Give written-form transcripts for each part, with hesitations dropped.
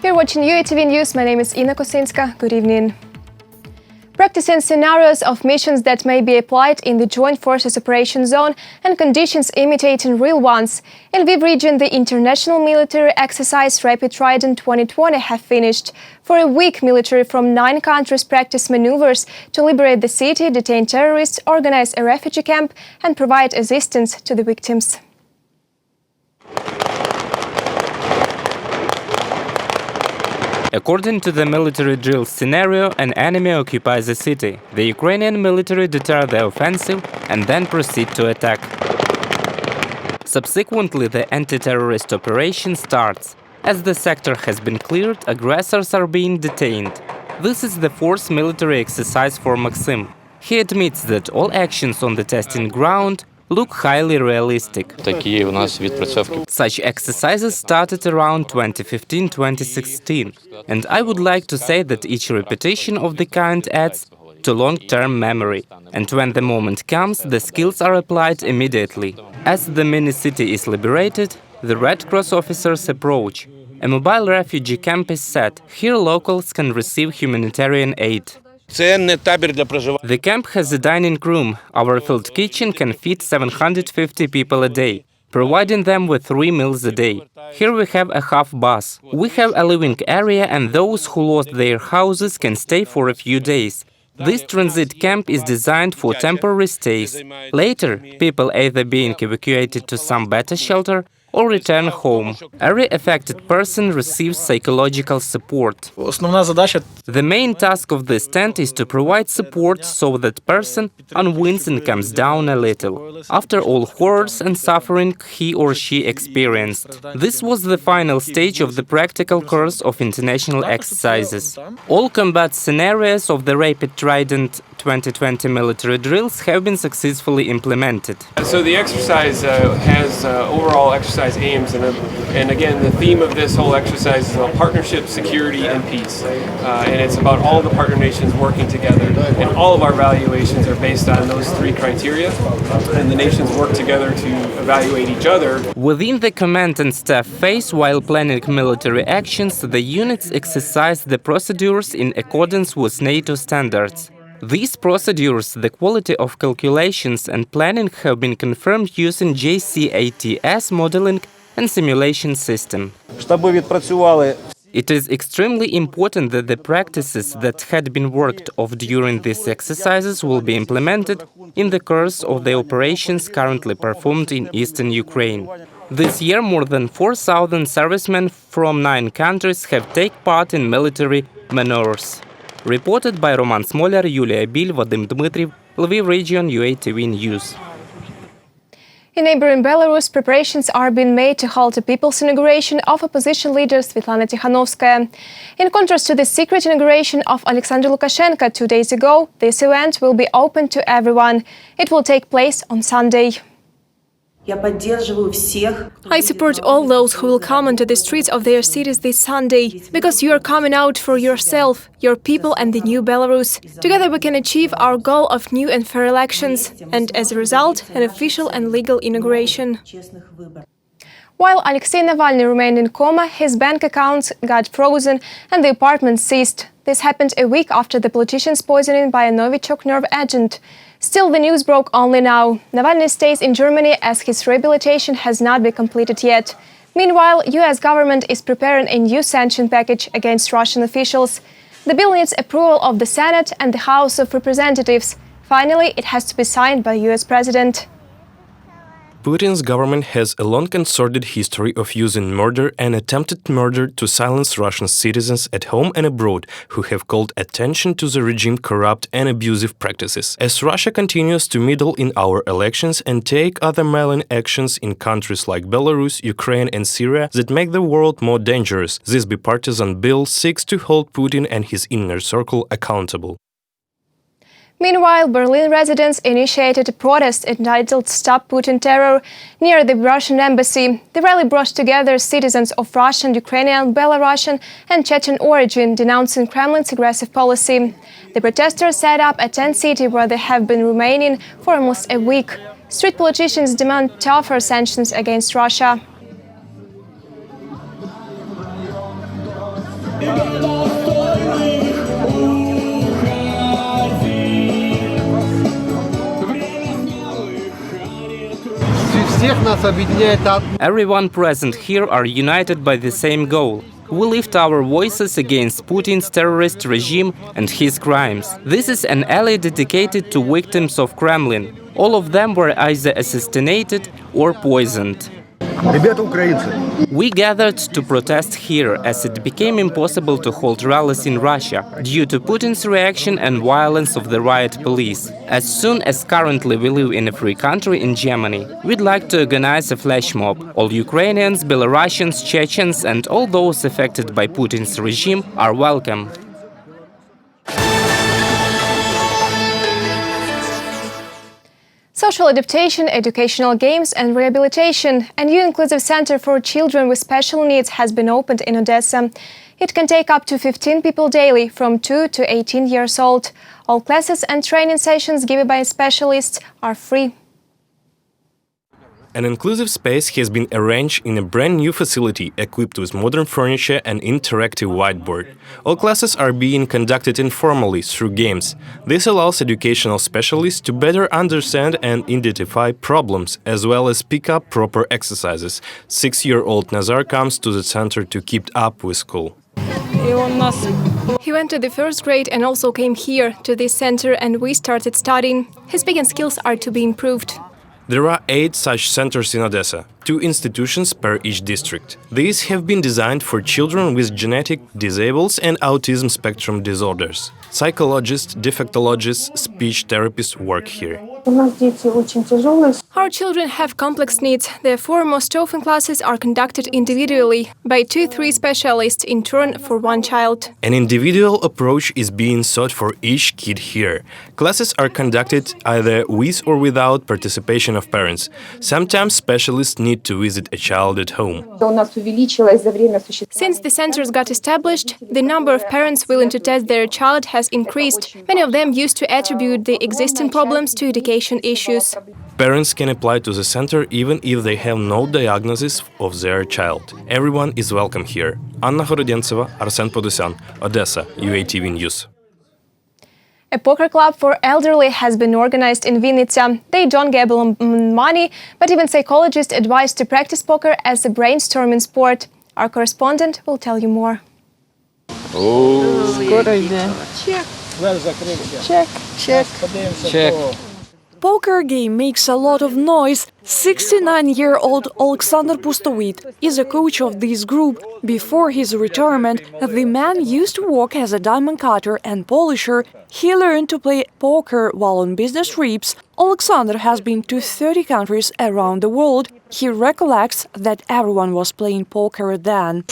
You're watching UATV News. My name is Inna Kosinska. Good evening. Practicing scenarios of missions that may be applied in the Joint Forces Operation Zone and conditions imitating real ones. In Lviv region, the international military exercise Rapid Trident 2020 have finished. For a week, military from 9 countries practice maneuvers to liberate the city, detain terrorists, organize a refugee camp and provide assistance to the victims. According to the military drill scenario, an enemy occupies a city. The Ukrainian military deter the offensive and then proceed to attack. Subsequently, the anti-terrorist operation starts. As the sector has been cleared, aggressors are being detained. This is the fourth military exercise for Maxim. He admits that all actions on the testing ground look highly realistic. Such exercises started around 2015-2016, and I would like to say that each repetition of the kind adds to long-term memory, and when the moment comes, the skills are applied immediately. As the mini-city is liberated, the Red Cross officers approach. A mobile refugee camp is set. Here locals can receive humanitarian aid. The camp has a dining room. Our field kitchen can feed 750 people a day, providing them with 3 meals a day. Here we have a half bus. We have a living area, and those who lost their houses can stay for a few days. This transit camp is designed for temporary stays. Later, people either being evacuated to some better shelter or return home. Every affected person receives psychological support. The main task of this tent is to provide support so that person unwinds and comes down a little, after all horrors and suffering he or she experienced. This was the final stage of the practical course of international exercises. All combat scenarios of the Rapid Trident 2020 military drills have been successfully implemented. So the exercise has overall exercise aims, and again the theme of this whole exercise is about partnership, security and peace, and it's about all the partner nations working together, and all of our evaluations are based on those 3 criteria, and the nations work together to evaluate each other. Within the command and staff phase, while planning military actions, the units exercise the procedures in accordance with NATO standards. These procedures, the quality of calculations and planning have been confirmed using JCATS modeling and simulation system. It is extremely important that the practices that had been worked off during these exercises will be implemented in the course of the operations currently performed in eastern Ukraine. This year, more than 4,000 servicemen from 9 countries have taken part in military maneuvers. Reported by Roman Smolyar, Yulia Bil, Vadim Dmitriev, Lviv region, UATV News. In neighboring Belarus, preparations are being made to hold the people's inauguration of opposition leader Svetlana Tsikhanouskaya. In contrast to the secret inauguration of Alexander Lukashenko 2 days ago, this event will be open to everyone. It will take place on Sunday. I support all those who will come onto the streets of their cities this Sunday, because you are coming out for yourself, your people and the new Belarus. Together we can achieve our goal of new and fair elections, and as a result, an official and legal inauguration. While Alexey Navalny remained in coma, his bank accounts got frozen and the apartment seized. This happened a week after the politician's poisoning by a Novichok nerve agent. Still, the news broke only now. Navalny stays in Germany as his rehabilitation has not been completed yet. Meanwhile, US government is preparing a new sanction package against Russian officials. The bill needs approval of the Senate and the House of Representatives. Finally, it has to be signed by US President. Putin's government has a long and sordid history of using murder and attempted murder to silence Russian citizens at home and abroad who have called attention to the regime's corrupt and abusive practices. As Russia continues to meddle in our elections and take other malign actions in countries like Belarus, Ukraine and Syria that make the world more dangerous, this bipartisan bill seeks to hold Putin and his inner circle accountable. Meanwhile, Berlin residents initiated a protest entitled Stop Putin Terror near the Russian embassy. The rally brought together citizens of Russian, Ukrainian, Belarusian and Chechen origin denouncing Kremlin's aggressive policy. The protesters set up a tent city where they have been remaining for almost a week. Street politicians demand tougher sanctions against Russia. Everyone present here are united by the same goal. We lift our voices against Putin's terrorist regime and his crimes. This is an alley dedicated to victims of Kremlin. All of them were either assassinated or poisoned. We gathered to protest here as it became impossible to hold rallies in Russia due to Putin's reaction and violence of the riot police. As soon as currently we live in a free country in Germany, we'd like to organize a flash mob. All Ukrainians, Belarusians, Chechens and all those affected by Putin's regime are welcome. Social adaptation, educational games and rehabilitation. A new inclusive center for children with special needs has been opened in Odesa. It can take up to 15 people daily from 2 to 18 years old. All classes and training sessions given by specialists are free. An inclusive space has been arranged in a brand new facility equipped with modern furniture and interactive whiteboard. All classes are being conducted informally through games. This allows educational specialists to better understand and identify problems, as well as pick up proper exercises. 6-year-old Nazar comes to the center to keep up with school. He went to the first grade and also came here to this center, and we started studying. His speaking skills are to be improved. There are 8 such centers in Odesa, 2 institutions per each district. These have been designed for children with genetic disables and autism spectrum disorders. Psychologists, defectologists, speech therapists work here. Our children have complex needs, therefore most often classes are conducted individually by 2-3 specialists in turn for one child. An individual approach is being sought for each kid here. Classes are conducted either with or without participation of parents. Sometimes specialists need to visit a child at home. Since the centers got established, the number of parents willing to test their child has increased. Many of them used to attribute the existing problems to education issues. Parents can apply to the center even if they have no diagnosis of their child. Everyone is welcome here. Anna Horodentseva, Arsen Podosyan, Odesa, UATV News. A poker club for elderly has been organized in Vinnytsia. They don't gamble on money, but even psychologists advise to practice poker as a brainstorming sport. Our correspondent will tell you more. Check. Poker game makes a lot of noise. 69-year-old Alexander Pustovit is a coach of this group. Before his retirement, the man used to work as a diamond cutter and polisher. He learned to play poker while on business trips. Alexander has been to 30 countries around the world. He recollects that everyone was playing poker then.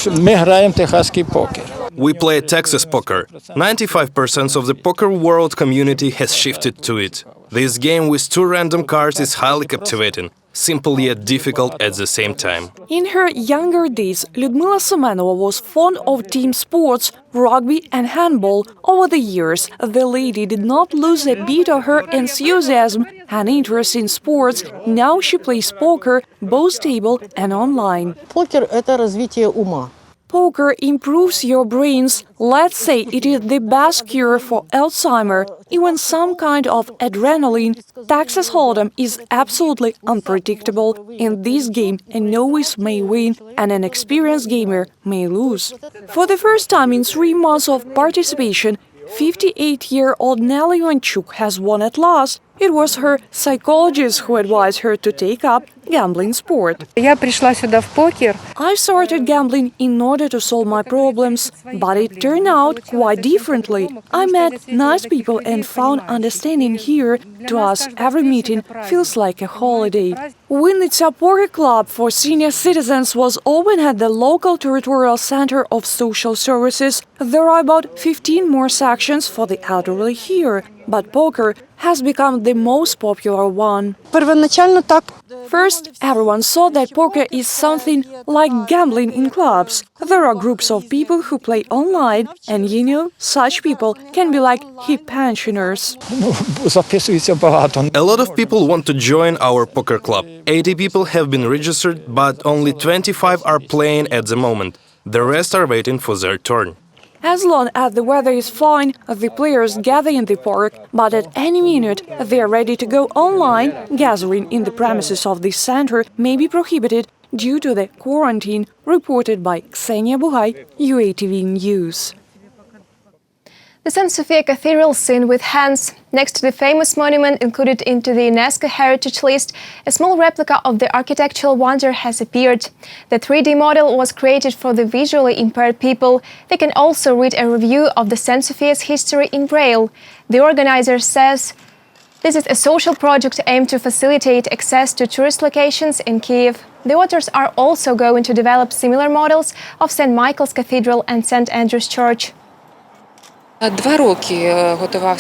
We play Texas poker. 95% of the poker world community has shifted to it. This game with 2 random cards is highly captivating, simple yet difficult at the same time. In her younger days, Lyudmila Semenova was fond of team sports, rugby and handball. Over the years, the lady did not lose a bit of her enthusiasm and interest in sports. Now she plays poker, both table and online. Покер – это развитие ума. Poker improves your brains. Let's say it is the best cure for Alzheimer. Even some kind of adrenaline. Texas Hold'em is absolutely unpredictable. In this game, a novice may win and an experienced gamer may lose. For the first time in 3 months of participation, 58-year-old Nelly Ivanchuk has won at last. It was her psychologist who advised her to take up gambling sport. I started gambling in order to solve my problems, but it turned out quite differently. I met nice people and found understanding here. To us, every meeting feels like a holiday. Vinnytsia Poker Club for senior citizens was opened at the local territorial center of social services. There are about 15 more sections for the elderly here, but poker has become the most popular one. First, everyone saw that poker is something like gambling in clubs. There are groups of people who play online, and such people can be like hip pensioners. A lot of people want to join our poker club. 80 people have been registered, but only 25 are playing at the moment. The rest are waiting for their turn. As long as the weather is fine, the players gather in the park, but at any minute they are ready to go online. Gathering in the premises of this center may be prohibited due to the quarantine, reported by Ksenia Bugay, UATV News. The Saint Sophia Cathedral seen with hands. Next to the famous monument included into the UNESCO Heritage List, a small replica of the architectural wonder has appeared. The 3D model was created for the visually impaired people. They can also read a review of the Saint Sophia's history in Braille. The organizer says this is a social project aimed to facilitate access to tourist locations in Kyiv. The authors are also going to develop similar models of St. Michael's Cathedral and St. Andrew's Church.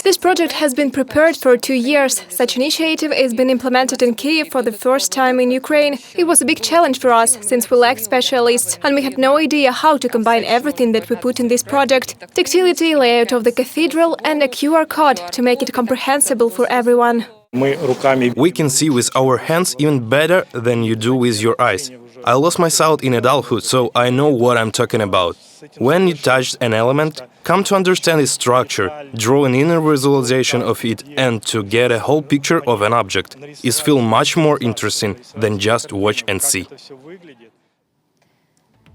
This project has been prepared for 2 years. Such initiative has been implemented in Kyiv for the first time in Ukraine. It was a big challenge for us, since we lacked specialists, and we had no idea how to combine everything that we put in this project. Tactility, layout of the cathedral, and a QR code to make it comprehensible for everyone. We can see with our hands even better than you do with your eyes. I lost my sight in adulthood, so I know what I'm talking about. When you touch an element, come to understand its structure, draw an inner visualization of it, and to get a whole picture of an object is feel much more interesting than just watch and see.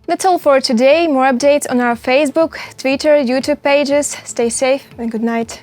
That's all for today. More updates on our Facebook, Twitter, YouTube pages. Stay safe and good night.